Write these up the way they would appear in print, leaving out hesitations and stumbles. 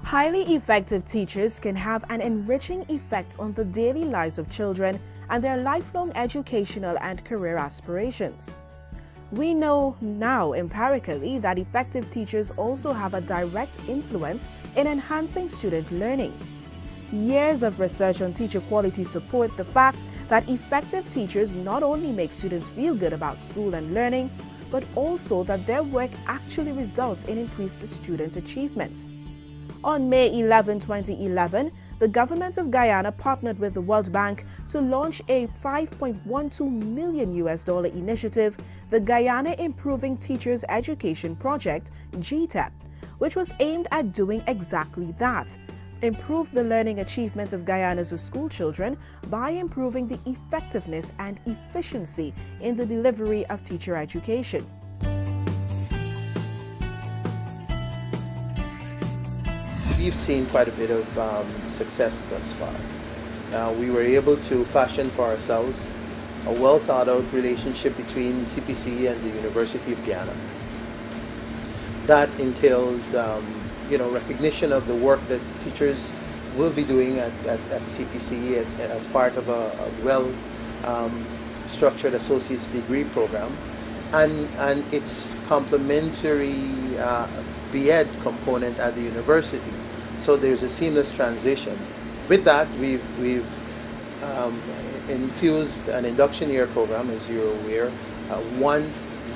Highly effective teachers can have an enriching effect on the daily lives of children and their lifelong educational and career aspirations. We know now empirically that effective teachers also have a direct influence in enhancing student learning. Years of research on teacher quality support the fact that effective teachers not only make students feel good about school and learning, but also that their work actually results in increased student achievement. On May 11, 2011, the government of Guyana partnered with the World Bank to launch a $5.12 million initiative, the Guyana Improving Teachers Education Project, GTEP, which was aimed at doing exactly that: improve the learning achievement of Guyana's school children by improving the effectiveness and efficiency in the delivery of teacher education. We've seen quite a bit of success thus far. We were able to fashion for ourselves a well thought out relationship between CPC and the University of Guyana. That entails recognition of the work that teachers will be doing at CPC as part of a well structured associate's degree program, and its complementary BEd component at the university. So there's a seamless transition. With that, we've infused an induction year program, as you're aware, 1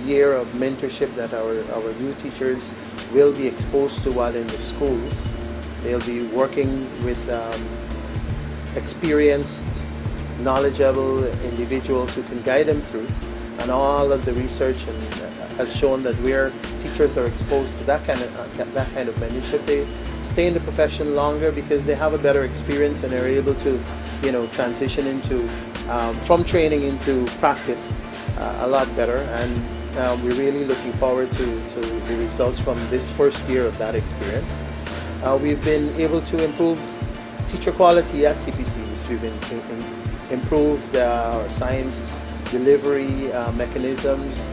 year of mentorship that our new teachers will be exposed to while in the schools. They'll be working with experienced, knowledgeable individuals who can guide them through, and all of the research has shown that where teachers are exposed to that kind of mentorship, they stay in the profession longer because they have a better experience and are able to, transition into from training into practice a lot better. And we're really looking forward to the results from this first year of that experience. We've been able to improve teacher quality at CPCs. We've improved our science delivery mechanisms.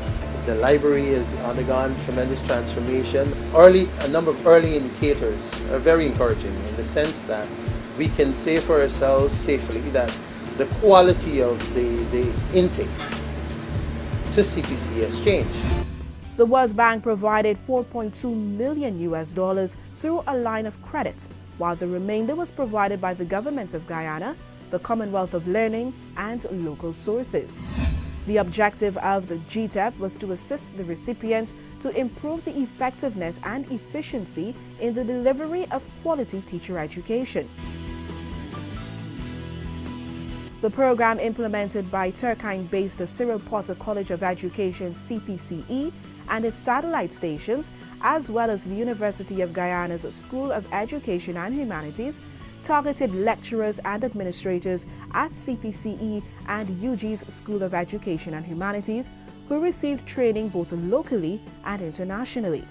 The library has undergone tremendous transformation. A number of early indicators are very encouraging in the sense that we can say for ourselves safely that the quality of the intake to CPC has changed. The World Bank provided $4.2 million through a line of credit, while the remainder was provided by the government of Guyana, the Commonwealth of Learning, and local sources. The objective of the GTEP was to assist the recipient to improve the effectiveness and efficiency in the delivery of quality teacher education. The program, implemented by Turkine-based Cyril Porter College of Education CPCE and its satellite stations, as well as the University of Guyana's School of Education and Humanities, targeted lecturers and administrators at CPCE and UG's School of Education and Humanities who received training both locally and internationally.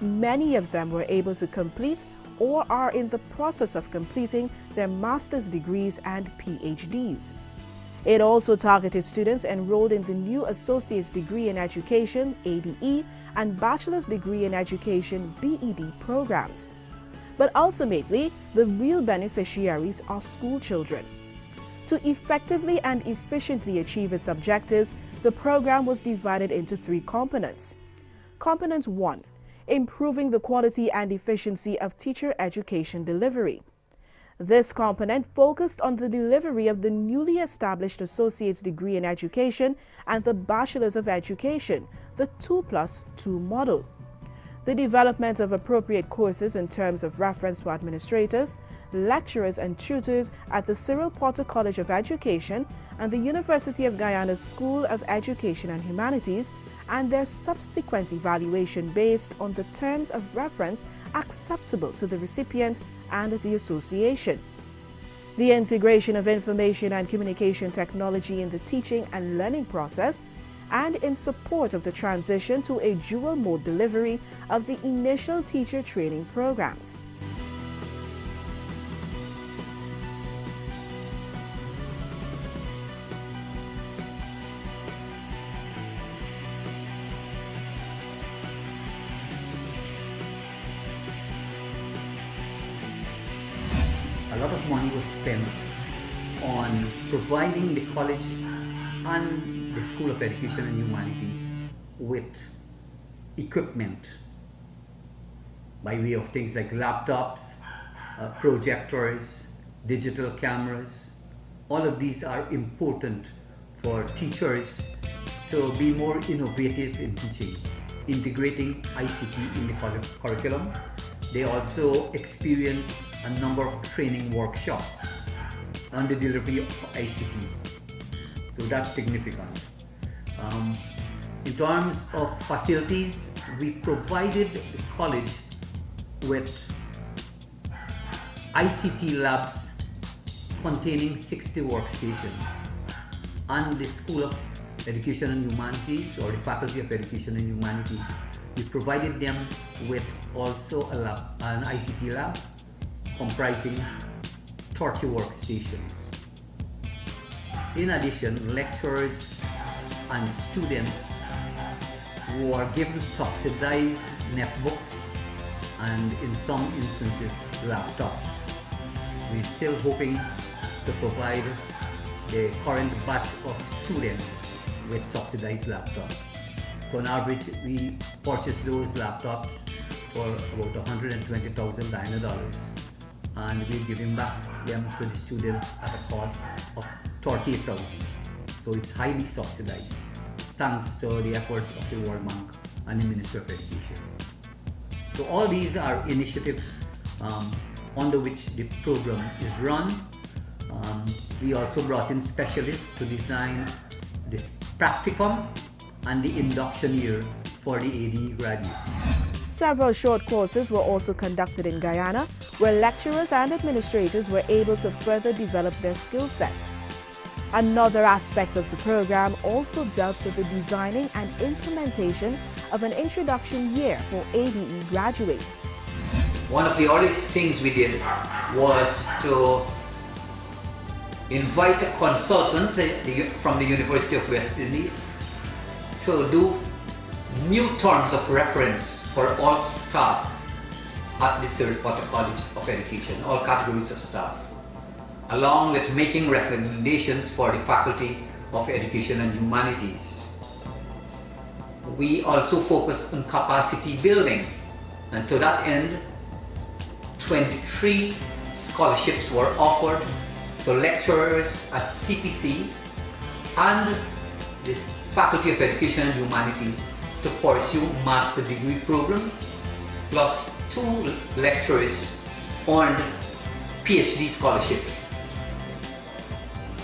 Many of them were able to complete or are in the process of completing their master's degrees and PhDs. It also targeted students enrolled in the new Associate's Degree in Education (ADE) and Bachelor's Degree in Education (BEd) programs. But ultimately, the real beneficiaries are school children. To effectively and efficiently achieve its objectives, the program was divided into 3 components. Component 1: improving the quality and efficiency of teacher education delivery. This component focused on the delivery of the newly established Associate's Degree in Education and the Bachelor's of Education, the 2+2 model. The development of appropriate courses in terms of reference to administrators, lecturers and tutors at the Cyril Porter College of Education and the University of Guyana's School of Education and Humanities, and their subsequent evaluation based on the terms of reference acceptable to the recipient and the association. The integration of information and communication technology in the teaching and learning process, and in support of the transition to a dual-mode delivery of the initial teacher training programs. a lot of money was spent on providing the college and the School of Education and Humanities with equipment by way of things like laptops, projectors, digital cameras. All of these are important for teachers to be more innovative in teaching, integrating ICT in the curriculum. They also experience a number of training workshops on the delivery of ICT. So that's significant. In terms of facilities, we provided the college with ICT labs containing 60 workstations, and the School of Education and Humanities, or the Faculty of Education and Humanities, we provided them with also an ICT lab comprising 30 workstations. In addition, lecturers and students were given subsidized netbooks and, in some instances, laptops. We're still hoping to provide the current batch of students with subsidized laptops. So on average, we purchased those laptops for about $120,000 Guyana, and we're giving back them to the students at a cost of $38,000. So it's highly subsidized, thanks to the efforts of the World Bank and the Ministry of Education. So all these are initiatives under which the program is run. We also brought in specialists to design this practicum and the induction year for the AD graduates. Several short courses were also conducted in Guyana, where lecturers and administrators were able to further develop their skill set. Another aspect of the program also dealt with the designing and implementation of an introduction year for ADE graduates. One of the earliest things we did was to invite a consultant from the University of West Indies to do new terms of reference for all staff at the Cyril Potter College of Education, all categories of staff, along with making recommendations for the Faculty of Education and Humanities. We also focused on capacity building, and to that end, 23 scholarships were offered to lecturers at CPC and the Faculty of Education and Humanities to pursue master degree programs, plus 2 lecturers earned PhD scholarships.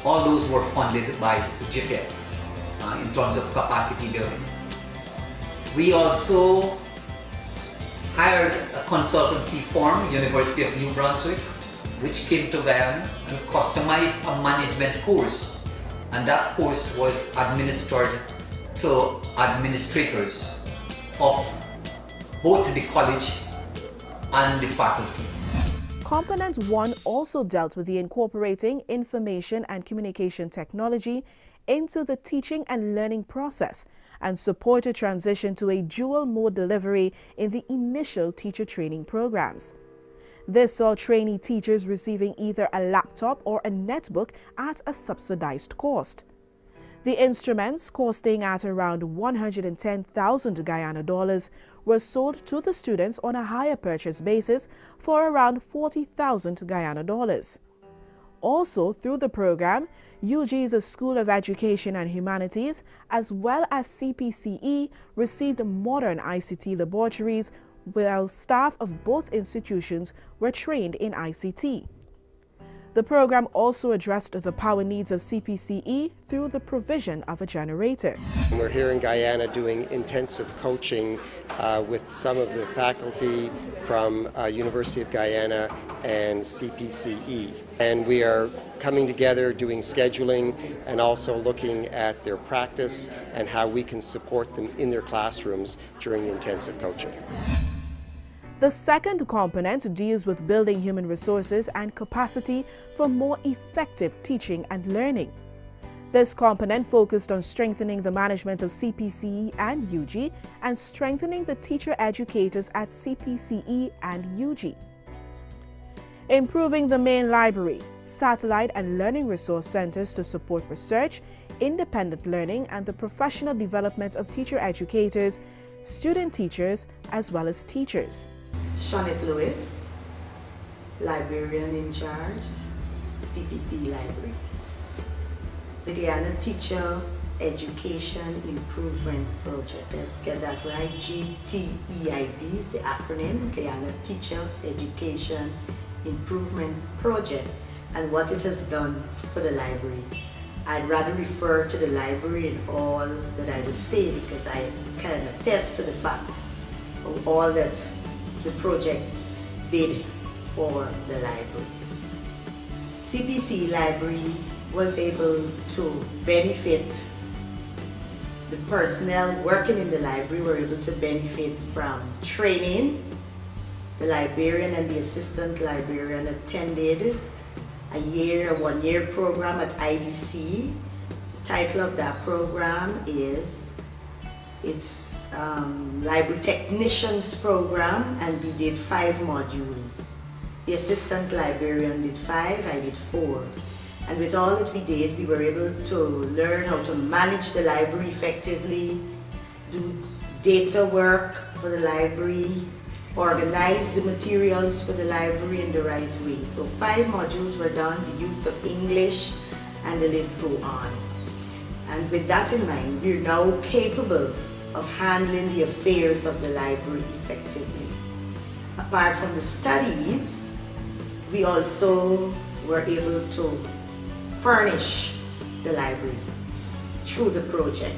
All those were funded by JITEP in terms of capacity building. We also hired a consultancy firm, University of New Brunswick, which came to Guyana and customized a management course, and that course was administered to administrators of both the college and the faculty. Component 1 also dealt with the incorporating information and communication technology into the teaching and learning process and supported transition to a dual mode delivery in the initial teacher training programs. This saw trainee teachers receiving either a laptop or a netbook at a subsidized cost. The instruments, costing at around 110,000 Guyana dollars, were sold to the students on a hire purchase basis for around 40,000 Guyana dollars. Also, through the program, UG's School of Education and Humanities, as well as CPCE, received modern ICT laboratories, while staff of both institutions were trained in ICT. The program also addressed the power needs of CPCE through the provision of a generator. We're here in Guyana doing intensive coaching with some of the faculty from University of Guyana and CPCE. And we are coming together doing scheduling and also looking at their practice and how we can support them in their classrooms during the intensive coaching. The second component deals with building human resources and capacity for more effective teaching and learning. This component focused on strengthening the management of CPCE and UG and strengthening the teacher educators at CPCE and UG. Improving the main library, satellite and learning resource centers to support research, independent learning and the professional development of teacher educators, student teachers, as well as teachers. Shawnette Lewis, librarian in charge, CPC Library. The Guyana Teacher Education Improvement Project. Let's get that right. GTEIP is the acronym, Guyana Teacher Education Improvement Project, and what it has done for the library. I'd rather refer to the library in all that I would say, because I can attest to the fact of all that the project did for the library. CPC Library was able to benefit the personnel working in the library, were able to benefit from training. The librarian and the assistant librarian attended a 1-year program at IDC. The title of that program is Library Technicians Program, and we did 5 modules. The assistant librarian did 5, I did 4. And with all that we did, we were able to learn how to manage the library effectively, do data work for the library, organize the materials for the library in the right way. So 5 modules were done, the use of English, and the list go on. And with that in mind, we're now capable of handling the affairs of the library effectively. Apart from the studies, we also were able to furnish the library through the project.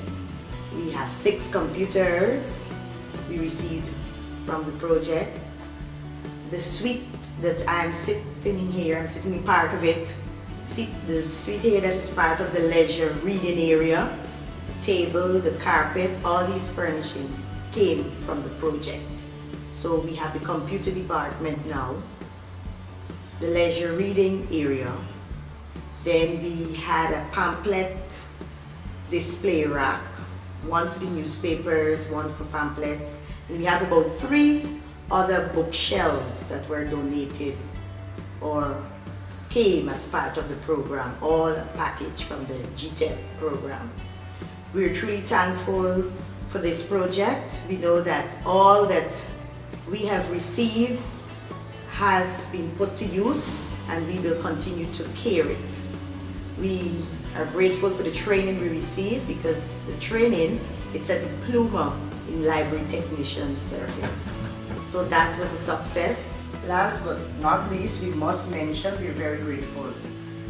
We have 6 computers we received from the project. The suite that I'm sitting in here, I'm sitting in part of it. The suite here that is part of the leisure reading area, the table, the carpet, all these furnishing came from the project. So we have the computer department now, the leisure reading area. Then we had a pamphlet display rack, one for the newspapers, one for pamphlets. And we have about 3 other bookshelves that were donated or came as part of the program, all a package from the GTEP program. We're truly thankful for this project. We know that all that we have received has been put to use, and we will continue to care it. We are grateful for the training we received, because the training, it's a diploma in library technician service. So that was a success. Last but not least, we must mention we're very grateful.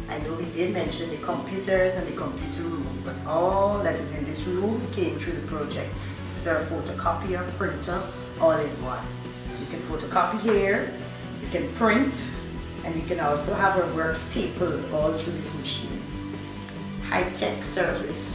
I know we did mention the computers and the computer room, but all that is in this room came through the project. This is our photocopier, printer, all in one. You can photocopy here, you can print, and you can also have our work stapled all through this machine. High-tech service.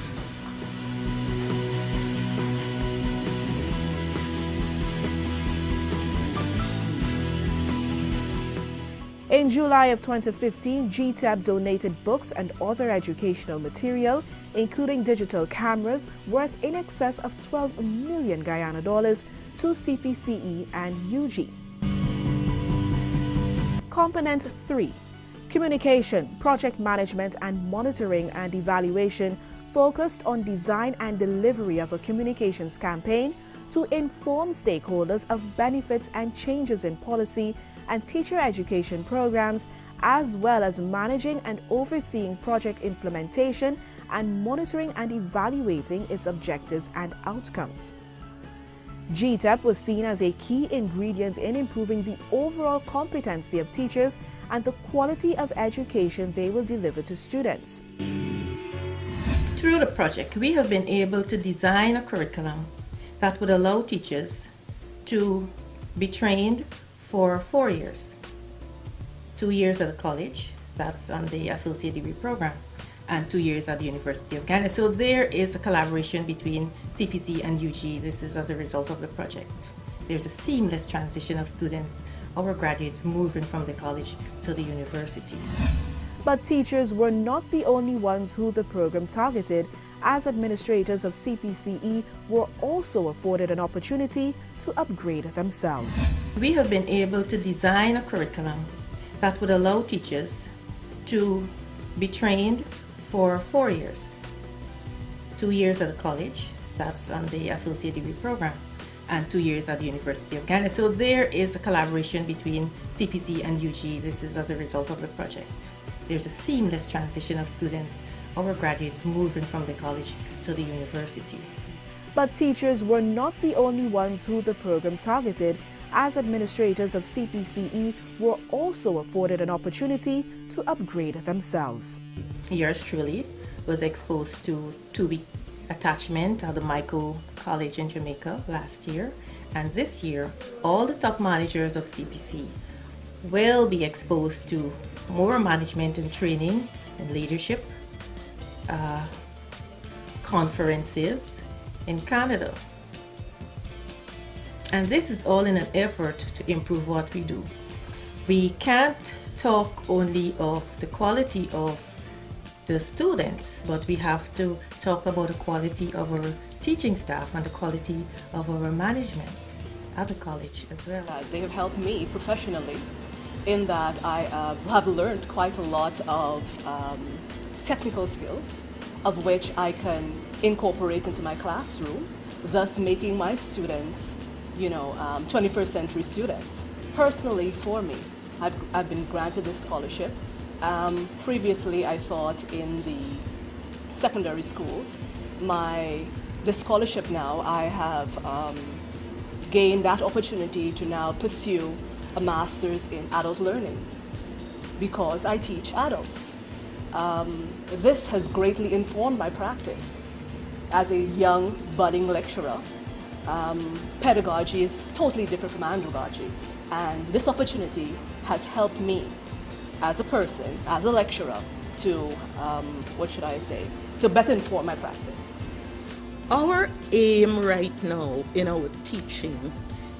In July of 2015, GTEP donated books and other educational material, including digital cameras worth in excess of 12 million Guyana dollars to CPCE and UG. Component 3. Communication, project management and monitoring and evaluation focused on design and delivery of a communications campaign to inform stakeholders of benefits and changes in policy and teacher education programs, as well as managing and overseeing project implementation and monitoring and evaluating its objectives and outcomes. GTEP was seen as a key ingredient in improving the overall competency of teachers and the quality of education they will deliver to students. Through the project, we have been able to design a curriculum that would allow teachers to be trained for 4 years. 2 years at the college, that's on the associate degree program, and 2 years at the University of Guyana. So there is a collaboration between CPC and UG. This is as a result of the project. There's a seamless transition of students, our graduates, moving from the college to the university. But teachers were not the only ones who the program targeted, as administrators of CPCE were also afforded an opportunity to upgrade themselves. We have been able to design a curriculum that would allow teachers to be trained for 4 years. 2 years at the college, that's on the associate degree program, and 2 years at the University of Guyana. So there is a collaboration between CPC and UG. This is as a result of the project. There's a seamless transition of students, our graduates, moving from the college to the university. But teachers were not the only ones who the program targeted, as administrators of CPCE were also afforded an opportunity to upgrade themselves. Yours truly was exposed to 2-week attachment at the Michael College in Jamaica last year, and this year all the top managers of CPC will be exposed to more management and training and leadership conferences in Canada. And this is all in an effort to improve what we do. We can't talk only of the quality of the students, but we have to talk about the quality of our teaching staff and the quality of our management at the college as well. They have helped me professionally in that I have learned quite a lot of technical skills, of which I can incorporate into my classroom, thus making my students 21st century students. Personally, for me, I've been granted this scholarship. Previously, I taught in the secondary schools. The scholarship now, I have gained that opportunity to now pursue a master's in adult learning because I teach adults. This has greatly informed my practice. As a young, budding lecturer, pedagogy is totally different from andragogy, and this opportunity has helped me as a person, as a lecturer, to, to better inform my practice. Our aim right now in our teaching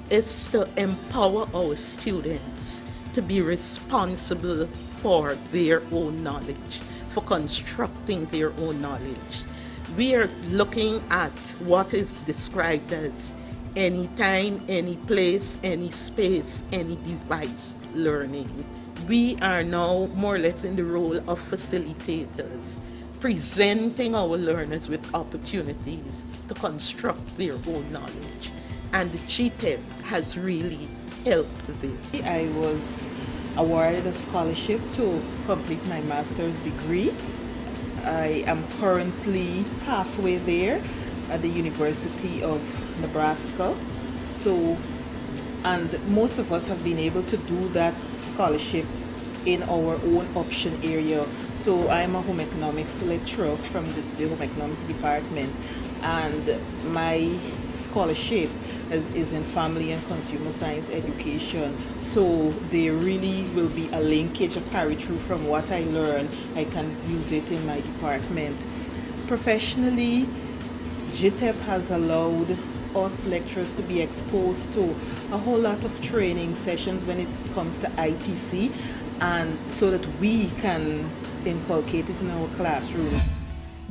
is to empower our students to be responsible for their own knowledge, for constructing their own knowledge. We are looking at what is described as anytime, any place, any space, any device learning. We are now more or less in the role of facilitators, presenting our learners with opportunities to construct their own knowledge. And the GTEP has really helped this. I was awarded a scholarship to complete my master's degree. I am currently halfway there at the University of Nebraska. And most of us have been able to do that scholarship in our own option area. So I'm a home economics lecturer from the home economics department, and my scholarship is in family and consumer science education. So there really will be a linkage, a carry through from what I learn. I can use it in my department. Professionally, GTEP has allowed us lecturers to be exposed to a whole lot of training sessions when it comes to ITC, and so that we can inculcate it in our classroom.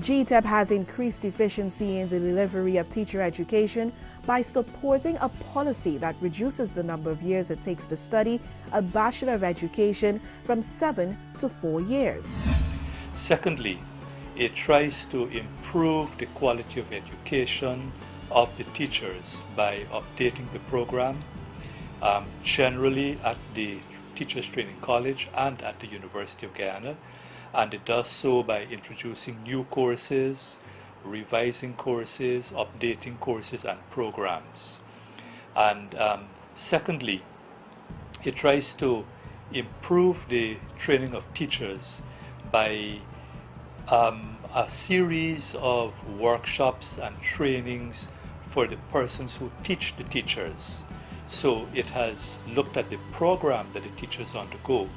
GTEP has increased efficiency in the delivery of teacher education by supporting a policy that reduces the number of years it takes to study a Bachelor of Education from 7 to 4 years. Secondly, it tries to improve the quality of education of the teachers by updating the program, generally at the Teachers Training College and at the University of Guyana, and it does so by introducing new courses, revising courses, updating courses and programs. And secondly, it tries to improve the training of teachers by a series of workshops and trainings for the persons who teach the teachers. So it has looked at the program that the teachers undergo,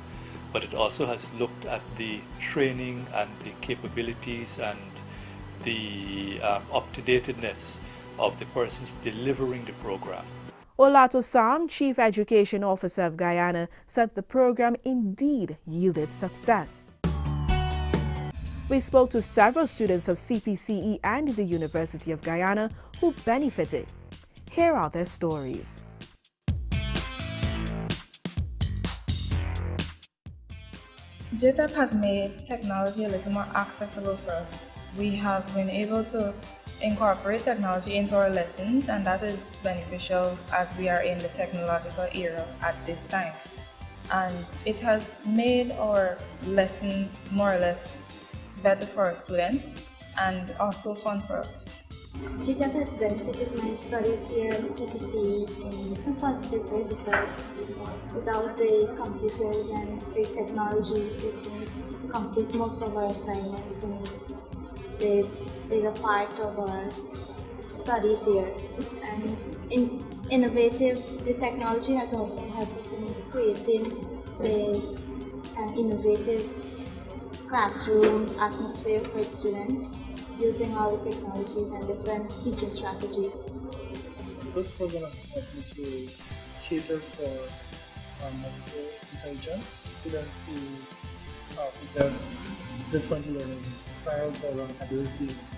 but it also has looked at the training and the capabilities and the up-to-datedness of the persons delivering the program. Olato Sam, Chief Education Officer of Guyana, said the program indeed yielded success. We spoke to several students of CPCE and the University of Guyana who benefited. Here are their stories. JTEP has made technology a little more accessible for us. We have been able to incorporate technology into our lessons, and that is beneficial as we are in the technological era at this time. And it has made our lessons more or less better for our students and also fun for us. GTEP has benefited my studies here at CPC in a positive way because without the computers and the technology, we could complete most of our assignments and they is a part of our studies here. And the technology has also helped us in creating an innovative classroom atmosphere for students using all the technologies and different teaching strategies. This program has helped me to cater for multiple intelligence students who possess different learning styles or abilities.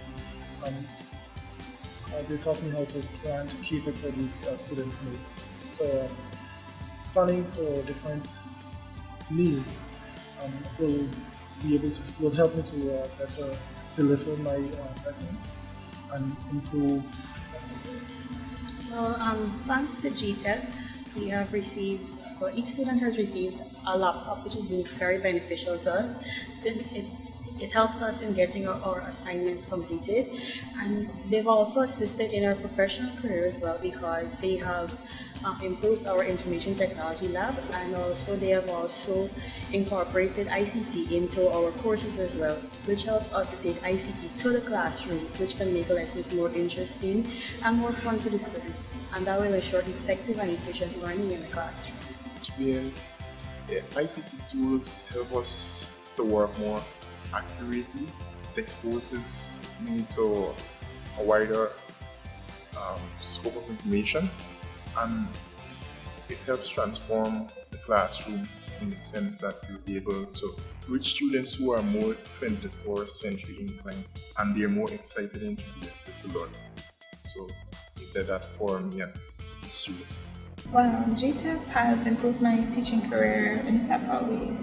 They taught me how to plan to cater for these students' needs. So planning for different needs will help me to better deliver my lessons and improve. Well, thanks to GTEP, each student has received a laptop, which has been very beneficial to us since it helps us in getting our assignments completed. And they've also assisted in our professional career as well because they have improved our information technology lab, and also they have also incorporated ICT into our courses as well, which helps us to take ICT to the classroom, which can make lessons more interesting and more fun for the students, and that will ensure effective and efficient learning in the classroom. ICT tools help us to work more accurately. It exposes me to a wider scope of information, and it helps transform the classroom in the sense that you'll be able to reach students who are more 21st century inclined and they're more excited and enthusiastic to learn. So it did that for me and the students. Well, GTEP has improved my teaching career in several ways.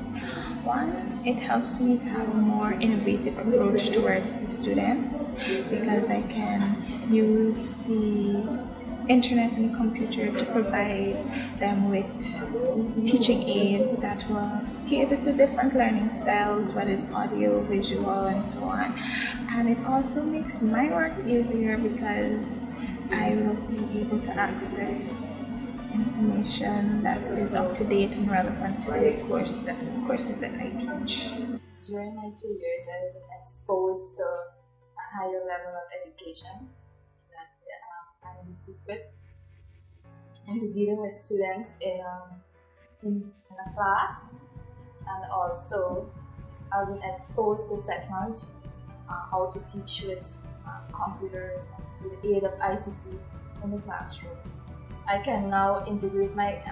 One, it helps me to have a more innovative approach towards the students because I can use the internet and the computer to provide them with teaching aids that will cater to different learning styles, whether it's audio, visual, and so on. And it also makes my work easier because I will be able to access information that is up to date and relevant to the courses that I teach. During my 2 years, I was exposed to a higher level of education that I'm equipped into dealing with students in a class, and also I've been exposed to technologies, how to teach with computers and with the aid of ICT in the classroom. I can now integrate my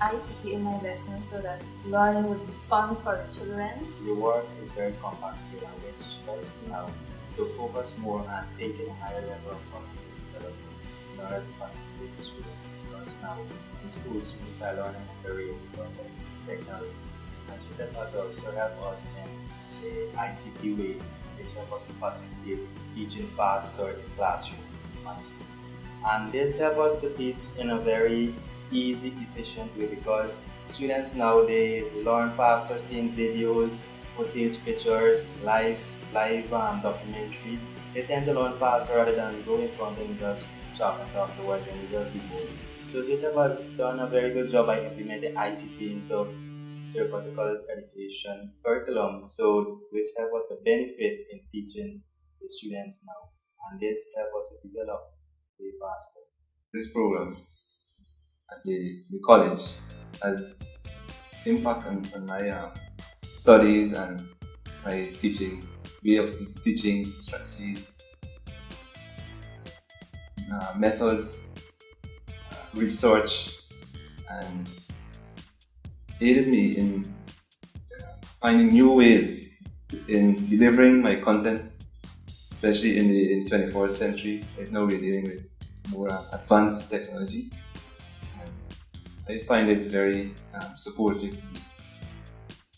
ICT in my lessons so that learning will be fun for the children. The work is very compact here, which helps me now to focus more on taking a higher level of cognitive development in order to facilitate the students. Because now in school, students are learning a very important technology. And that has also helped us in the ICT way, which helps us to facilitate teaching faster in the classroom. And this helps us to teach in a very easy, efficient way because students now they learn faster seeing videos, footage, pictures, live documentary. They tend to learn faster rather than go in front and just talk afterwards and just be bored. So GTEP has done a very good job by implementing ICT into particular education curriculum, so which helps us to benefit in teaching the students now, and this helps us to develop way faster. This program at the college has impact on my studies and my teaching, way of teaching strategies, methods, research, and aided me in finding new ways in delivering my content, especially in the 21st century. Right now we're dealing with more advanced technology. And I find it very supportive to me.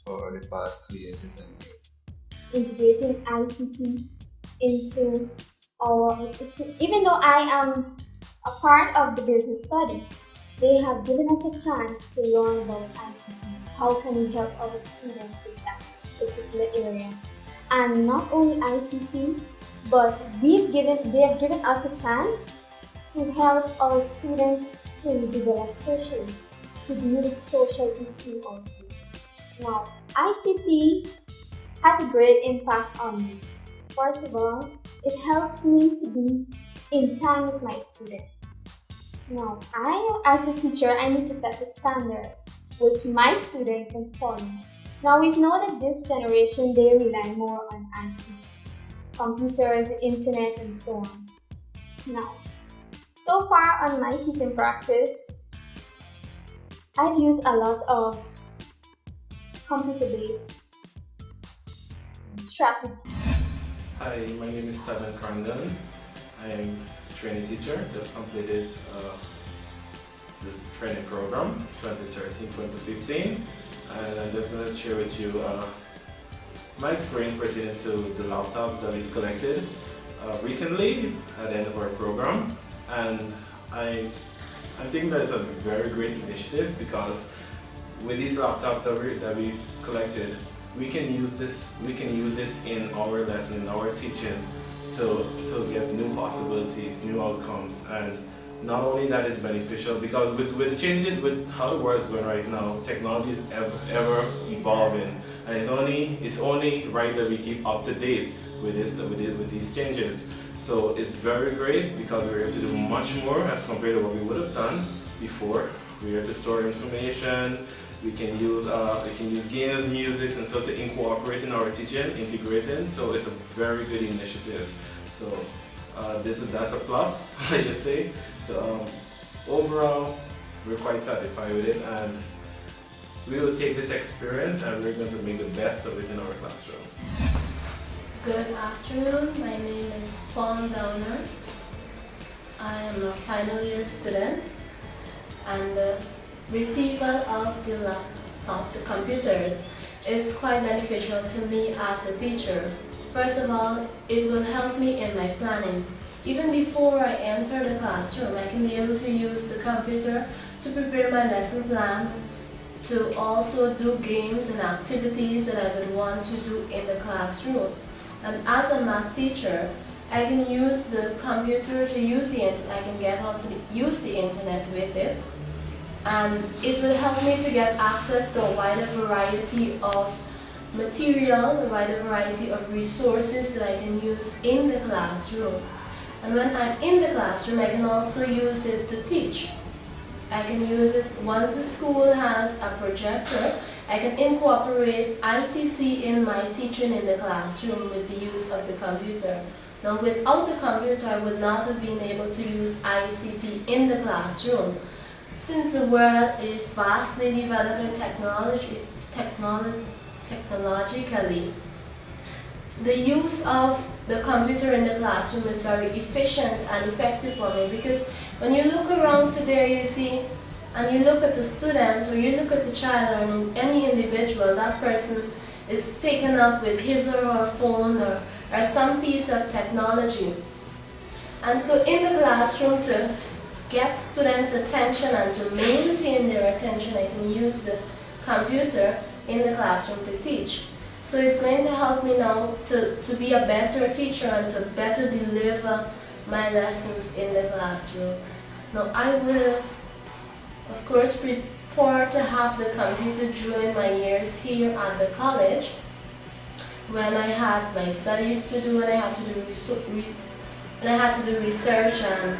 for the past 2 years since I'm here. Integrating ICT into even though I am a part of the business study, they have given us a chance to learn about ICT. How can we help our students with that particular area? And not only ICT, but they have given us a chance to help our students to develop socially, to deal with social issues also. Now, ICT has a great impact on me. First of all, it helps me to be in time with my students. Now, as a teacher, I need to set a standard which my students can follow. Now, we know that this generation, they rely more on IT, computers, the internet, and so on. Now, so far on my teaching practice, I've used a lot of computer-based strategy. Hi, my name is Taban Crandon. I am a training teacher, just completed the training program 2013-2015, and I'm just going to share with you my experience pertaining to the laptops that we've collected recently at the end of our program. And I think that it's a very great initiative, because with these laptops that we've collected, we can use this in our lesson, in our teaching, to get new possibilities, new outcomes. And not only that is beneficial, because with changing, with how the world is going right now, technology is ever evolving, and it's only right that we keep up to date with these changes. So it's very great, because we're able to do much more as compared to what we would have done before. We're able to store information. We can use games, music, and so to incorporate in our teaching, integrating. So it's a very good initiative. So that's a plus, I just say. So overall, we're quite satisfied with it, and we will take this experience and we're going to make the best of it in our classrooms. Good afternoon. My name is Paul Downer. I am a final year student, and the receival of the laptop, the computers, is quite beneficial to me as a teacher. First of all, it will help me in my planning. Even before I enter the classroom, I can be able to use the computer to prepare my lesson plan, to also do games and activities that I would want to do in the classroom. And as a math teacher, I can use the computer to use the internet. I can get how to use the internet with it. And it will help me to get access to a wider variety of material, a wider variety of resources that I can use in the classroom. And when I'm in the classroom, I can also use it to teach. I can use it once the school has a projector. I can incorporate ITC in my teaching in the classroom with the use of the computer. Now, without the computer, I would not have been able to use ICT in the classroom. Since the world is vastly developing technologically, the use of the computer in the classroom is very efficient and effective for me, because when you look around today, you see, and you look at the student or you look at the child or any individual, that person is taken up with his or her phone or some piece of technology. And so in the classroom, to get students' attention and to maintain their attention, I can use the computer in the classroom to teach. So it's going to help me now to be a better teacher and to better deliver my lessons in the classroom. Now, I would, of course, prefer to have the computer during my years here at the college, when I had my studies to do and I had to do research and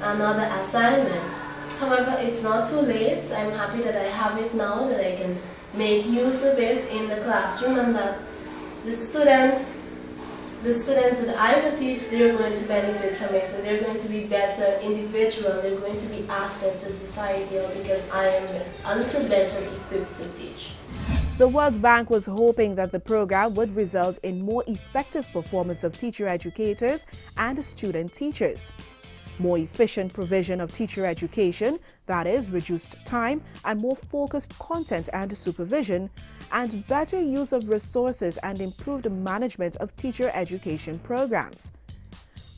another assignment. However, it's not too late. I'm happy that I have it now, that I can make use of it in the classroom, and that the students that I will teach, they're going to benefit from it, and they're going to be better individuals, they're going to be assets to society, because I am a little better equipped to teach. The World Bank was hoping that the program would result in more effective performance of teacher educators and student teachers. more efficient provision of teacher education, that is, reduced time and more focused content and supervision, and better use of resources and improved management of teacher education programs.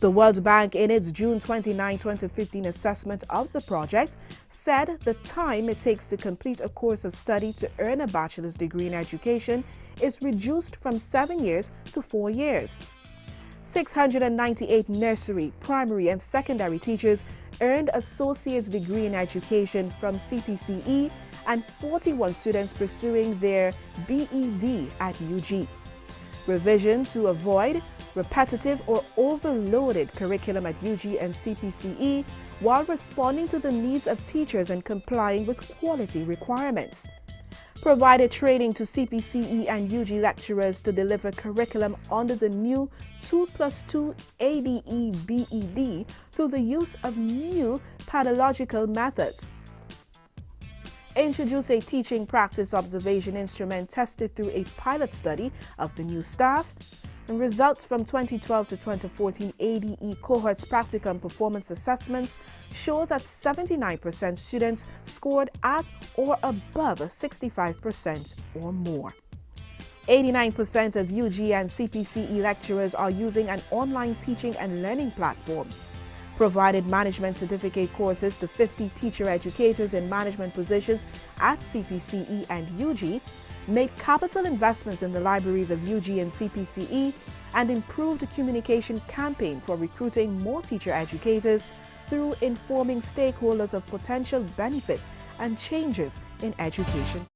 The World Bank, in its June 29, 2015 assessment of the project, said the time it takes to complete a course of study to earn a bachelor's degree in education is reduced from 7 years to 4 years. 698 nursery, primary, and secondary teachers earned associate's degree in education from CPCE, and 41 students pursuing their BEd at UG. Revision to avoid repetitive or overloaded curriculum at UG and CPCE while responding to the needs of teachers and complying with quality requirements. Provided training to CPCE and UG lecturers to deliver curriculum under the new 2+2 ABE-BEd through the use of new pedagogical methods. Introduce a teaching practice observation instrument tested through a pilot study of the new staff. And results from 2012 to 2014 ADE cohorts practicum performance assessments show that 79% students scored at or above 65% or more. 89% of UG and CPCE lecturers are using an online teaching and learning platform. Provided management certificate courses to 50 teacher educators in management positions at CPCE and UG, made capital investments in the libraries of UG and CPCE, and improved a communication campaign for recruiting more teacher educators through informing stakeholders of potential benefits and changes in education.